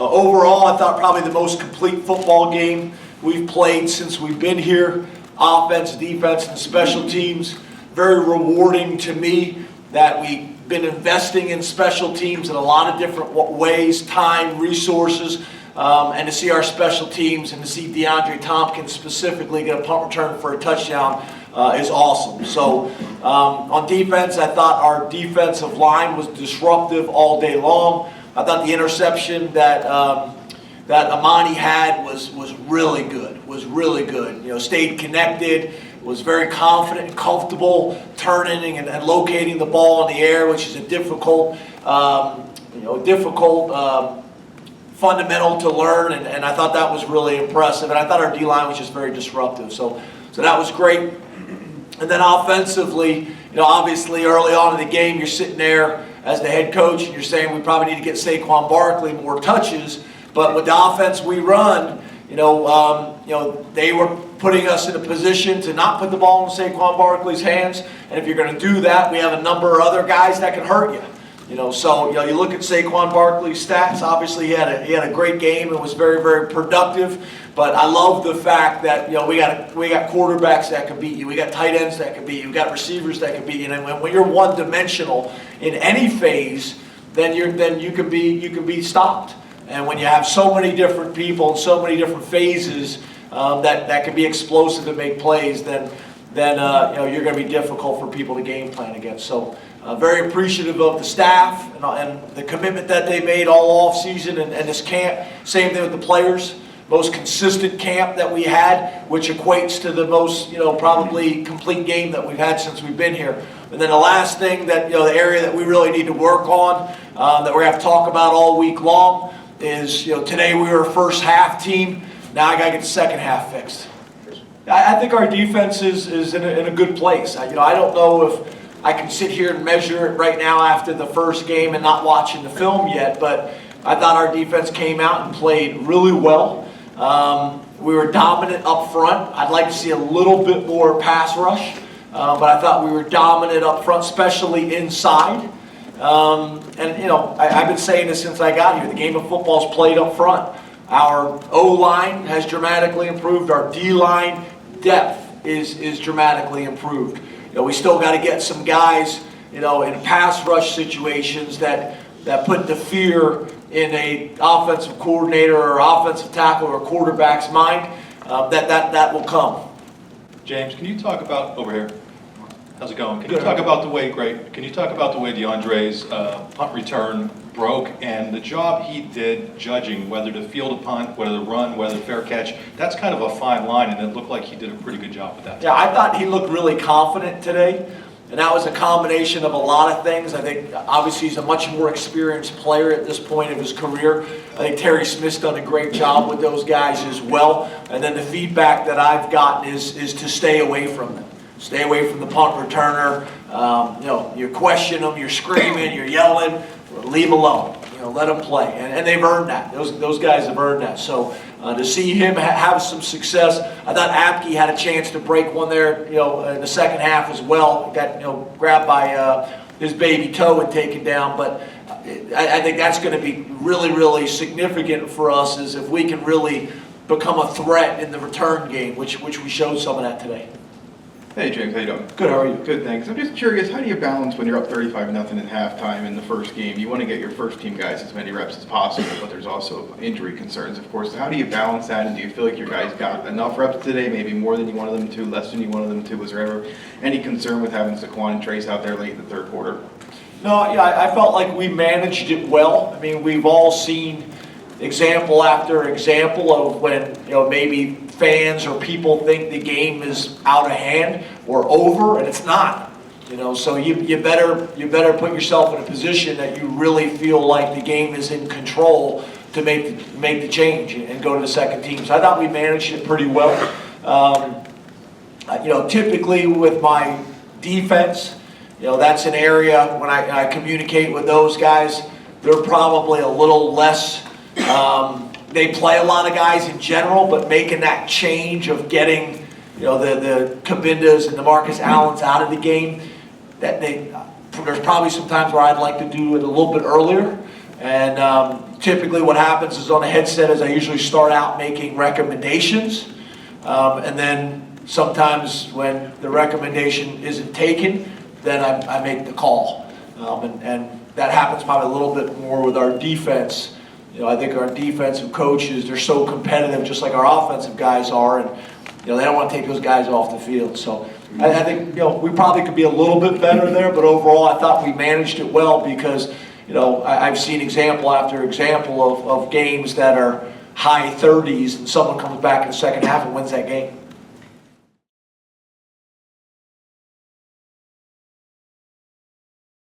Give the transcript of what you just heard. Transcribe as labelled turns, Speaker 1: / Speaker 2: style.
Speaker 1: Overall, I thought probably the most complete football game we've played since we've been here. Offense, defense, and special teams. Very rewarding to me that we've been investing in special teams in a lot of different ways, time, resources, and to see our special teams and to see DeAndre Tompkins specifically get a punt return for a touchdown is awesome. So on defense, I thought our defensive line was disruptive all day long. I thought the interception that Amani had was really good. Stayed connected, was very confident and comfortable turning and locating the ball in the air, which is a difficult fundamental to learn, and I thought that was really impressive. And I thought our D-line was just very disruptive. So that was great. And then offensively, obviously early on in the game, you're sitting there as the head coach and you're saying we probably need to get Saquon Barkley more touches. But with the offense we run, they were putting us in a position to not put the ball in Saquon Barkley's hands. And if you're going to do that, we have a number of other guys that can hurt you. You look at Saquon Barkley's stats. Obviously, he had a great game and was very, very productive. But I love the fact that we got quarterbacks that can beat you. We got tight ends that can beat you. We got receivers that can beat you. And when you're one-dimensional in any phase, then you can be stopped. And when you have so many different people and so many different phases that can be explosive and make plays, then you're going to be difficult for people to game plan against. So very appreciative of the staff and the commitment that they made all off season and this camp. Same thing with the players. Most consistent camp that we had, which equates to the most probably complete game that we've had since we've been here. And then the last thing that the area that we really need to work on that we're going to have to talk about all week long is today we were a first half team. Now I got to get the second half fixed. I think our defense is in a good place. I don't know if I can sit here and measure it right now after the first game and not watching the film yet, but I thought our defense came out and played really well. We were dominant up front. I'd like to see a little bit more pass rush, but I thought we were dominant up front, especially inside. I've been saying this since I got here. The game of football is played up front. Our O-line has dramatically improved. Our D-line depth is dramatically improved. We still got to get some guys, in pass rush situations that put the fear in a offensive coordinator or offensive tackle or quarterback's mind. That will come.
Speaker 2: James, can you talk about over here? How's it going? Can you talk about the way DeAndre's punt return broke and the job he did judging whether to field a punt, whether to run, whether to fair catch? That's kind of a fine line, and it looked like he did a pretty good job with that.
Speaker 1: Yeah, I thought he looked really confident today, and that was a combination of a lot of things. I think obviously he's a much more experienced player at this point of his career. I think Terry Smith's done a great job with those guys as well. And then the feedback that I've gotten is to stay away from them. Stay away from the punt returner. You question them, you're screaming, you're yelling. Leave them alone. Let them play, and they've earned that. Those guys have earned that. So to see him have some success, I thought Apke had a chance to break one there. In the second half as well. Got grabbed by his baby toe and taken down. But I think that's going to be really, really significant for us, is if we can really become a threat in the return game, which we showed some of that today.
Speaker 3: Hey James, how you doing?
Speaker 1: Good, how are you?
Speaker 3: Good, thanks. I'm just curious, how do you balance when you're up 35-0 at halftime in the first game? You want to get your first team guys as many reps as possible, but there's also injury concerns, of course. So how do you balance that, and do you feel like your guys got enough reps today, maybe more than you wanted them to, less than you wanted them to? Was there ever any concern with having Saquon and Trace out there late in the third quarter?
Speaker 1: No, yeah, I felt like we managed it well. I mean, we've all seen example after example of when maybe fans or people think the game is out of hand or over, and it's not. So you better put yourself in a position that you really feel like the game is in control to make the change and go to the second team. So I thought we managed it pretty well. Typically with my defense, that's an area when I communicate with those guys, they're probably a little less. They play a lot of guys in general, but making that change of getting, the Cabindas and the Marcus Allens out of the game, there's probably some times where I'd like to do it a little bit earlier. And typically what happens is on the headset is I usually start out making recommendations. And then sometimes when the recommendation isn't taken, then I make the call. And that happens probably a little bit more with our defense. I think our defensive coaches, they're so competitive, just like our offensive guys are, and they don't want to take those guys off the field. So I think we probably could be a little bit better there, but overall I thought we managed it well because I've seen example after example of games that are high 30s, and someone comes back in the second half and wins that game.